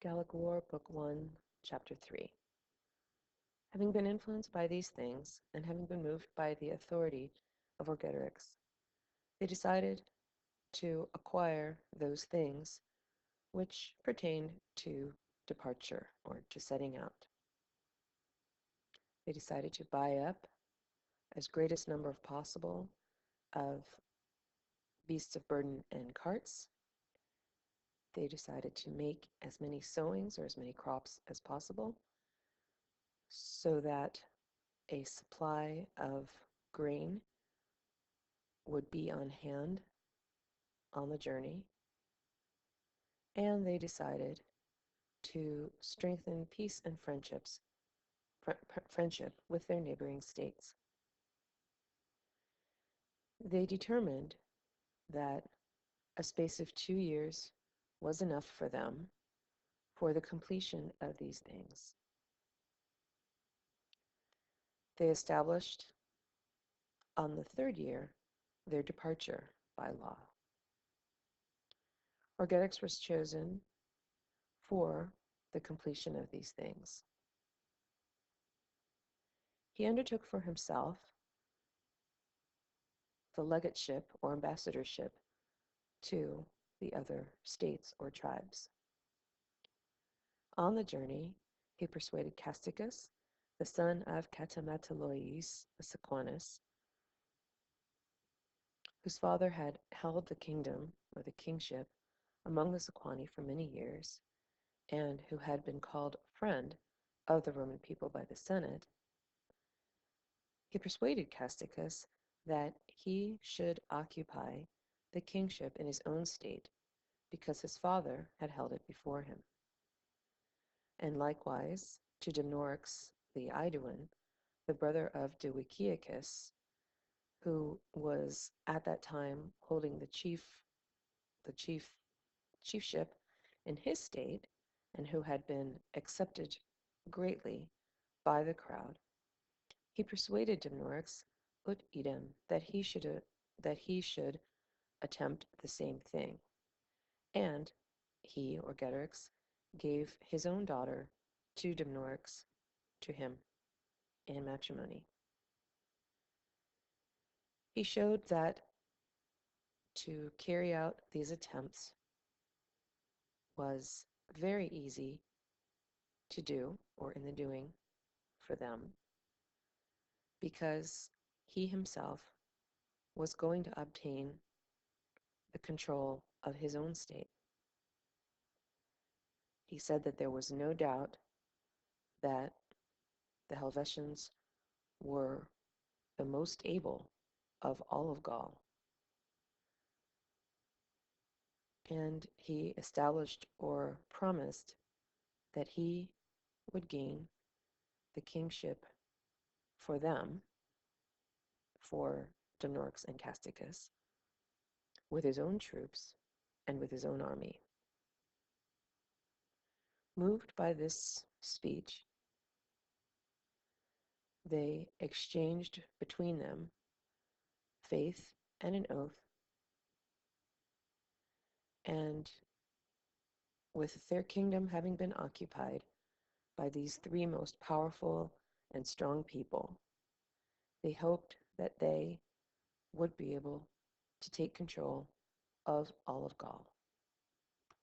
Gallic War, Book 1, Chapter 3. Having been influenced by these things, and having been moved by the authority of Orgetorix, they decided to acquire those things which pertained to departure or to setting out. They decided to buy up as greatest number of possible of beasts of burden and carts. They decided to make as many sowings or as many crops as possible so that a supply of grain would be on hand on the journey, and they decided to strengthen peace and friendship with their neighboring states. They determined that a space of 2 years was enough for them for the completion of these things. They established on the third year their departure by law. Orgetorix was chosen for the completion of these things. He undertook for himself the legateship or ambassadorship to the other states or tribes. On the journey, he persuaded Casticus, the son of Catametaloius Sequanus, whose father had held the kingdom or the kingship among the Sequani for many years, and who had been called friend of the Roman people by the Senate. He persuaded Casticus that he should occupy the kingship in his own state, because his father had held it before him. And likewise to Dumnorix the Aeduan, the brother of Duiceacus, who was at that time holding the chiefship in his state, and who had been accepted greatly by the crowd. He persuaded Dumnorix ut idem that he should attempt the same thing, and he, Orgetorix, gave his own daughter to Dumnorix to him in matrimony. He showed that to carry out these attempts was very easy to do, or in the doing for them, because he himself was going to obtain the control of his own state. He said that there was no doubt that the Helvetians were the most able of all of Gaul. And he established or promised that he would gain the kingship for them, for Dumnorix and Casticus, with his own troops and with his own army. Moved by this speech, they exchanged between them faith and an oath, and with their kingdom having been occupied by these three most powerful and strong people, they hoped that they would be able to take control of all of Gaul.